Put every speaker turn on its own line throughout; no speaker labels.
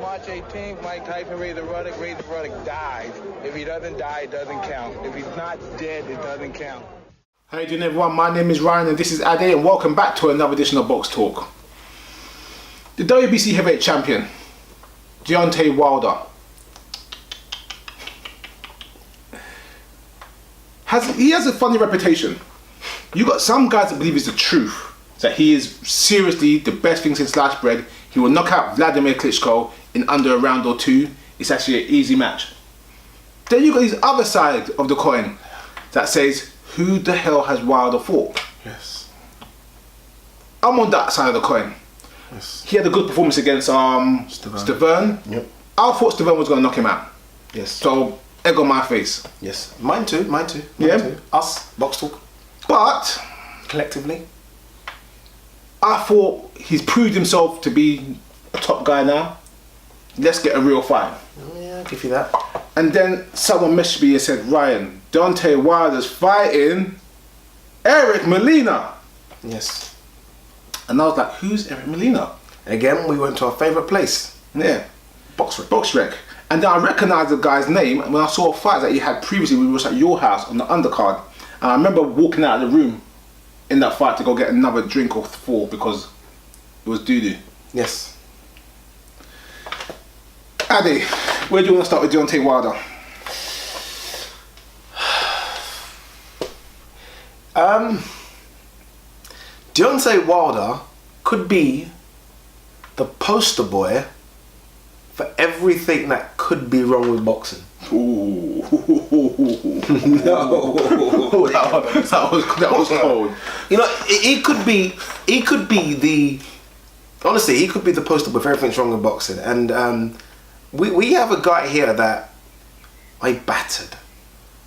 March 18th, Mike Tyson raised the Ruddock dies. If he doesn't die, it doesn't count. If he's not dead, it doesn't count.
How you doing, everyone? My name is Ryan and this is Ade, and welcome back to another edition of Box Talk. The WBC heavyweight champion, Deontay Wilder, he has a funny reputation. You got some guys that believe it's the truth, that he is seriously the best thing since sliced bread. He will knock out Vladimir Klitschko in under a round or two. It's actually an easy match. Then you got this other side of the coin that says, who the hell has Wilder fought?
Yes.
I'm on that side of the coin.
Yes.
He had a good performance against Stavern.
Yep.
I thought Stavern was going to knock him out.
Yes.
So, egg on my face.
Yes. Mine too.
Yeah.
Too. Us, Box Talk.
But
collectively,
I thought he's proved himself to be a top guy now. Let's get a real fight.
Yeah, I'll give you that.
And then someone messaged me and said, Ryan, Deontay Wilder's fighting Eric Molina.
Yes.
And I was like, who's Eric Molina?
Again, we went to our favourite place.
Yeah.
Box Rec.
And then I recognised the guy's name when I saw a fight that he had previously. We was at your house on the undercard. And I remember walking out of the room in that fight to go get another drink or four because it was doo-doo.
Yes.
Ade, where do you want to start with Deontay Wilder?
Deontay Wilder could be the poster boy for everything that could be wrong with boxing.
Ooh.
No.
that was cold.
You know, he could be the, honestly, he could be the poster boy for everything's wrong with boxing. And we have a guy here that I battered.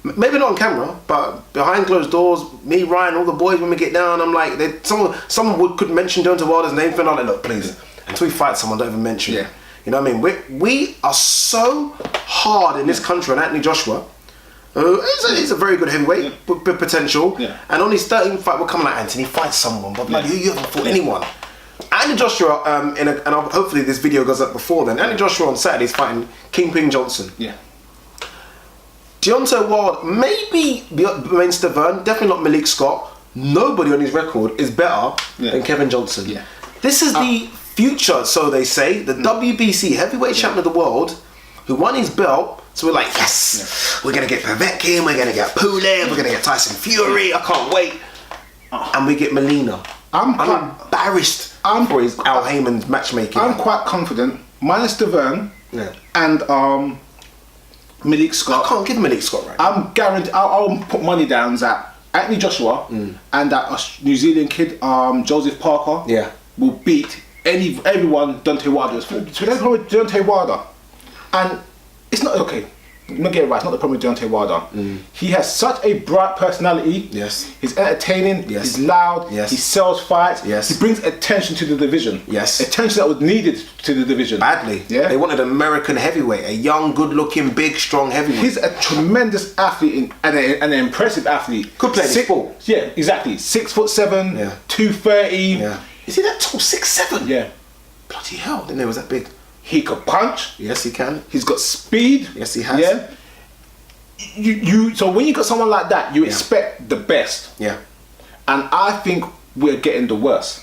Maybe not on camera, but behind closed doors, me, Ryan, all the boys, when we get down, I'm like, someone could mention Deontay Wilder's name, and I'm like, look, please, until we fight someone, don't even mention it. You know what I mean? We are so hard in this country on Anthony Joshua. He's a very good heavyweight, with potential.
Yeah.
And on his 13th fight, we're coming like, Anthony, fight someone. But like, you haven't fought anyone. Anthony Joshua, hopefully this video goes up before then. Anthony Joshua on Saturday is fighting Kingpin Johnson.
Yeah.
Deontay Wilder, maybe Wayne Stavern, definitely not Malik Scott. Nobody on his record is better than Kevin Johnson.
Yeah.
This is the future, so they say, the WBC heavyweight champion of the world, who won his belt. So we're like, yes, we're gonna get Povetkin, we're gonna get Pulev, we're gonna get Tyson Fury. I can't wait. And we get Molina. I'm embarrassed for his Al Heyman's matchmaking.
I'm quite confident, minus Stavern and Malik Scott.
I can't give Malik Scott right now.
I'm guaranteed. I'll put money down that Anthony Joshua and that New Zealand kid, Joseph Parker, will beat everyone Deontay Wilder has fought. So that's the problem with Deontay Wilder, and it's not okay. Let me get it right. It's not the problem with Deontay Wilder. He has such a bright personality.
Yes.
He's entertaining.
Yes.
He's loud.
Yes.
He sells fights.
Yes.
He brings attention to the division.
Yes.
Attention that was needed to the division.
Badly.
Yeah.
They wanted an American heavyweight, a young, good-looking, big, strong heavyweight.
He's a tremendous athlete and an impressive athlete.
Could play this sport.
Yeah, exactly. 6'7", 230.
Yeah. Is he that tall? 6'7"?
Yeah.
Bloody hell! Didn't know he was that big.
He could punch.
Yes, he can.
He's got speed.
Yes, he has.
Yeah. So when you got someone like that, you expect the best.
Yeah.
And I think we're getting the worst.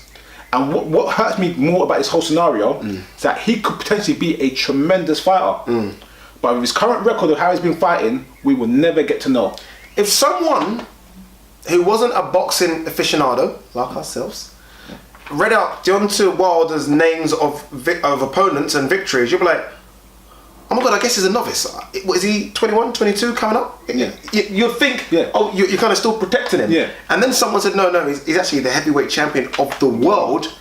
And what hurts me more about this whole scenario is that he could potentially be a tremendous fighter. But with his current record of how he's been fighting, we will never get to know.
If someone who wasn't a boxing aficionado, like ourselves, read out Deontay Wilder's names of opponents and victories, you'll be like, oh my god, I guess he's a novice. What is he, 21, 22 coming up?
Yeah.
You'd think,
Yeah.
oh, you're kind of still protecting him.
Yeah.
And then someone said, no, he's actually the heavyweight champion of the world.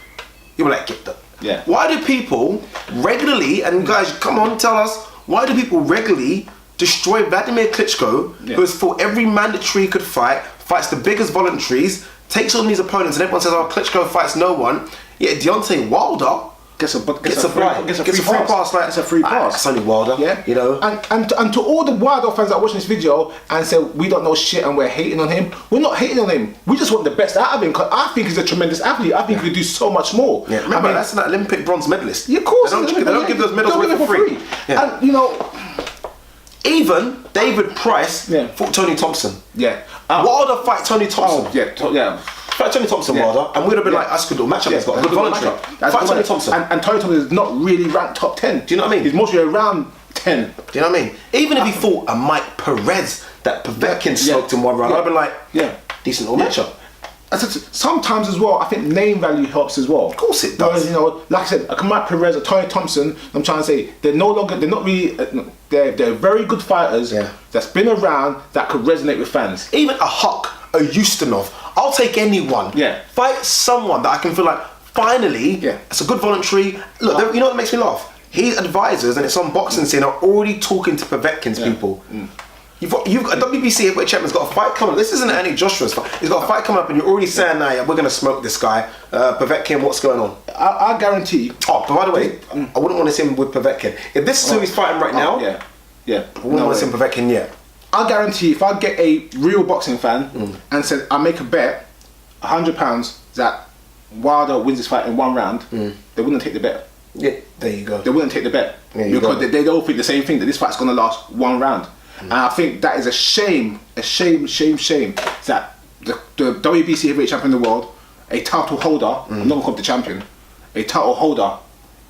You were like, get that.
Yeah.
Why do people regularly, and guys, come on, tell us, why do people regularly destroy Vladimir Klitschko, who has fought every mandatory he could fight, fights the biggest voluntaries, takes on these opponents, and everyone says, oh, Klitschko fights no one. Yet Deontay Wilder gets a free pass. Like,
it's a free pass.
It's only Wilder, you know.
And to all the Wilder fans that are watching this video and say we don't know shit and we're hating on him, we're not hating on him. We just want the best out of him because I think he's a tremendous athlete. I think he could do so much more.
Yeah, remember, that's an Olympic bronze medalist.
Yeah, of course.
They don't give those medals away for Yeah.
And, you know...
Even David Price fought Tony Thompson.
Yeah.
Wilder fight Tony Thompson. Fight Tony Thompson, Wilder, and we'd have been like, that's a good little matchup. He's got a good voluntary. Fight Tony Thompson.
And Tony Thompson is not really ranked top 10.
Do you know what I mean?
He's mostly around 10.
Do you know what I mean? Even if he fought a Mike Perez that Povetkin smoked in one round, I'd been like, decent little matchup.
Sometimes as well, I think name value helps as well.
Of course it does.
You know, like I said, like Mike Perez or Tony Thompson, I'm trying to say, they're not really, they're very good fighters that's been around that could resonate with fans.
Even a Huck, a Ustinov, I'll take anyone. Fight someone that I can feel like, finally, it's a good voluntary. Look, you know what makes me laugh? His advisors, and it's on boxing scene, are already talking to Povetkin's people. You've got a WBC heavyweight champion's got a fight coming up. This isn't any Joshua's fight. He's got a fight coming up, and you're already saying, "Nah, we're going to smoke this guy." Povetkin, what's going on?
I guarantee.
Oh, but by the way, I wouldn't want to see him with Povetkin. If this is who he's fighting right now, I wouldn't want to see him Povetkin yet.
I guarantee if I get a real boxing fan and said I make a bet, £100 that Wilder wins this fight in one round, they wouldn't take the bet.
Yeah, there you go.
They wouldn't take the bet because they don't think the same thing, that this fight's going to last one round. And I think that is a shame that the WBC heavyweight champion of the world, a title holder, I'm not going to call it the champion, a title holder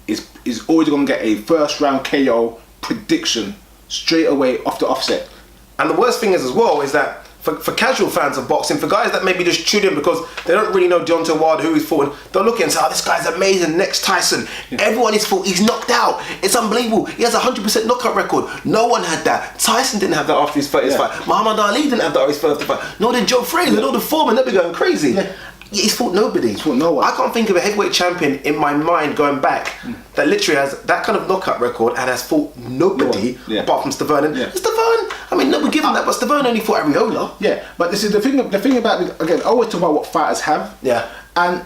is always going to get a first round KO prediction straight away off the offset.
And the worst thing is as well is that for casual fans of boxing, for guys that maybe just tune in because they don't really know Deontay Wilder, who he's fought, they'll look and say, oh, this guy's amazing, next Tyson. Everyone is fought, he's knocked out. It's unbelievable. He has a 100% knockout record. No one had that. Tyson didn't have that after his first fight. Muhammad Ali didn't have that after his first fight. Nor did Joe Frazier, nor the Foreman. They'd be going crazy. He's fought nobody.
He's fought no one.
I can't think of a heavyweight champion in my mind going back that literally has that kind of knockout record and has fought nobody apart from Stavern. And Stavern, I mean, no, we give him that, but Stavern only fought Areola.
Yeah, but this is the thing about it, again, I always talk about what fighters have.
Yeah.
And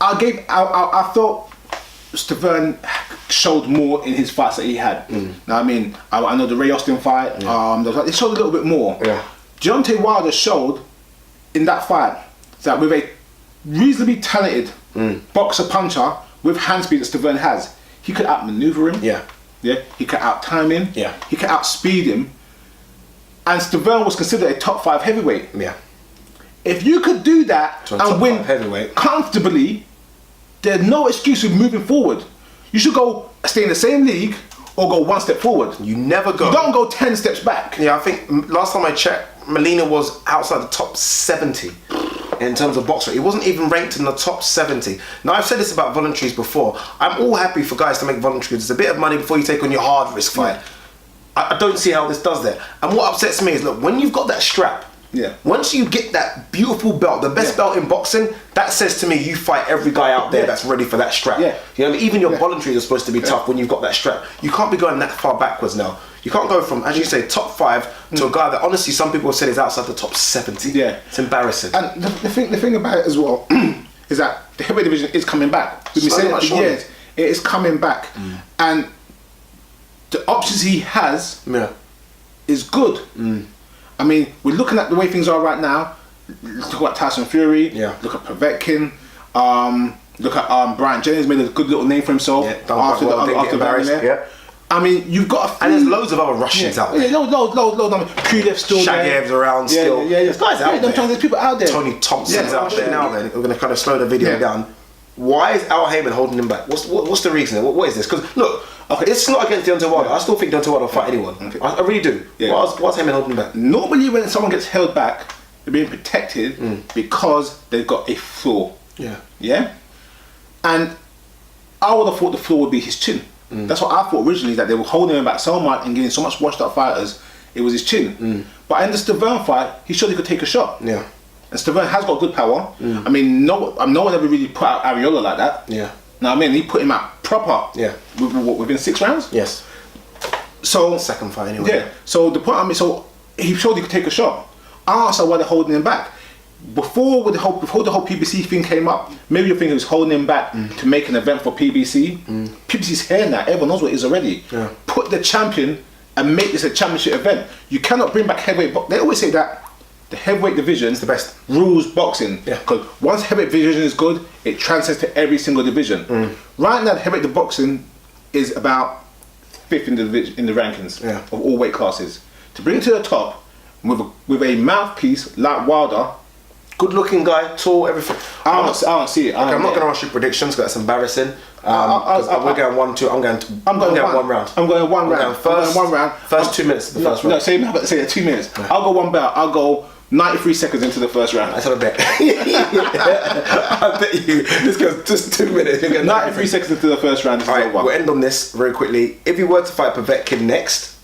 I thought Stavern showed more in his fights that he had. Now, I mean, I know the Ray Austin fight, it showed a little bit more.
Yeah.
Deontay Wilder showed in that fight that with a reasonably talented boxer puncher with hand speed that Stavern has, he could outmaneuver him. He could out-time him. He could outspeed him. And Stavern was considered a top 5 heavyweight. If you could do that and win comfortably, there's no excuse of moving forward. You should go stay in the same league or go one step forward.
You never go.
You don't go 10 steps back.
Yeah, I think last time I checked, Molina was outside the top 70 in terms of box rate. He wasn't even ranked in the top 70. Now, I've said this about voluntaries before. I'm all happy for guys to make voluntaries. It's a bit of money before you take on your hard risk fight. I don't see how this does that. And what upsets me is, look, when you've got that strap, once you get that beautiful belt, the best belt in boxing, that says to me you fight every guy out there that's ready for that strap. You know, even your voluntaries are supposed to be tough when you've got that strap. You can't be going that far backwards now. You can't go from, as you say, top 5 to a guy that honestly some people have said is outside the top 70. It's embarrassing.
And the thing about it as well is that the heavyweight division is coming back. We've been saying it for years. It is coming back, and the options he has is good. I mean, we're looking at the way things are right now. Look at Tyson Fury. Look at Povetkin. Look at Brian Jennings made a good little name for himself after the I mean, you've got a few...
And there's loads of other Russians out there.
Loads. Kulev's still there.
Shagev's around still.
There's guys out there. There's people out there.
Tony Thompson's out there now. Then we're going to kind of slow the video down. Why is Al Heyman holding him back? What's the reason? What is this? Because look, it's not against Deontay Wilder. I still think Deontay Wilder will fight anyone. I really do. Why's Heyman holding him back? Normally, when someone gets held back, they're being protected because they've got a flaw. And I would have thought the flaw would be his chin. That's what I thought originally, that they were holding him back so much and getting so much washed up fighters. It was his chin. But in the Stavern fight, he showed he could take a shot. And Stavern has got good power. I mean, no one ever really put out Areola like that. Now, I mean, he put him out proper. Within 6 rounds. So second fight anyway.
So the point, so he showed he could take a shot. I asked why they're holding him back. Before the whole PBC thing came up, maybe you think he was holding him back to make an event for PBC. PBC's here now. Everyone knows what it is already. Put the champion and make this a championship event. You cannot bring back heavyweight. They always say that the heavyweight division is the best rules boxing. Because once heavyweight division is good, it transcends to every single division. Right now, the heavyweight boxing is about 5th in the rankings of all weight classes. To bring it to the top with a mouthpiece like Wilder.
Good looking guy, tall, everything.
I don't see it.
Okay, I'm not going to ask you predictions because that's embarrassing. We're going 1-2. I'm going 1 round.
I'm going one round.
First 2 minutes of the first round.
No, say 2 minutes. Yeah. I'll go one bout. I'll go 93 seconds into the first round.
That's what I bet. I bet you. This goes just 2 minutes.
93 seconds into the first round.
Alright, we'll end on this very quickly. If you were to fight Povetkin next,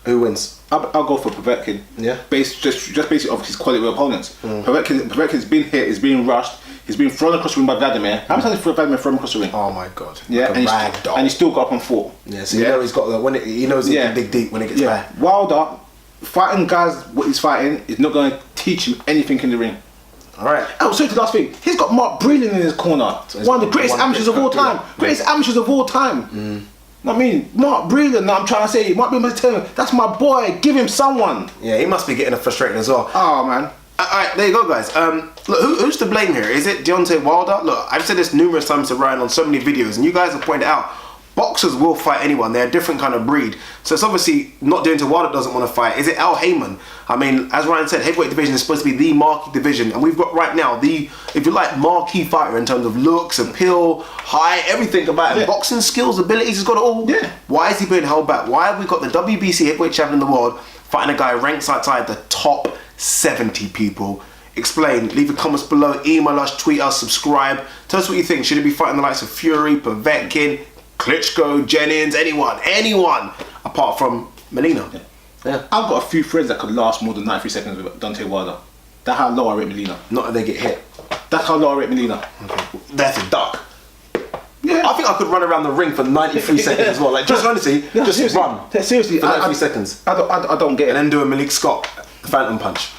who wins?
I'll go for Povetkin.
Yeah.
Just basically off his quality of opponents. Povetkin's been hit, he's been rushed, he's been thrown across the ring by Vladimir. How many times has Vladimir thrown across the ring?
Oh my god.
Yeah,
like
and he still got up and fought.
Yeah, so you know he's got he knows he can dig deep when it gets bad.
Wilder, fighting guys what he's fighting is not going to teach him anything in the ring.
Alright.
Oh, so the last thing, he's got Mark Breland in his corner. So one of the greatest amateurs of all time. Greatest amateurs of all time. I mean, Mark Breland, I'm trying to say, Mark Breland must tell him, that's my boy, give him someone.
Yeah, he must be getting frustrated as well.
Oh, man.
Alright, there you go, guys. Look, who's to blame here? Is it Deontay Wilder? Look, I've said this numerous times to Ryan on so many videos, and you guys have pointed out, boxers will fight anyone. They're a different kind of breed. So it's obviously not Deontay Wilder doesn't want to fight. Is it Al Heyman? I mean, as Ryan said, heavyweight division is supposed to be the marquee division, and we've got right now the, if you like, marquee fighter in terms of looks, appeal, height, everything about him. Boxing skills, abilities, he's got it all.
Yeah.
Why is he being held back? Why have we got the WBC heavyweight champion in the world fighting a guy ranked outside the top 70 people? Explain, leave your comments below, email us, tweet us, subscribe. Tell us what you think. Should he be fighting the likes of Fury, Povetkin, Klitschko, Jennings, anyone apart from Molina? Yeah.
I've got a few friends that could last more than 93 seconds with Deontay Wilder. That's how low I rate Molina.
Not that they get hit.
That's how low I rate Molina.
Okay. That's a duck.
Yeah.
I think I could run around the ring for 93 seconds as well. Like, just honestly, just
seriously,
run.
Seriously,
for 93 seconds.
I don't get it.
And then do a Malik Scott Phantom Punch.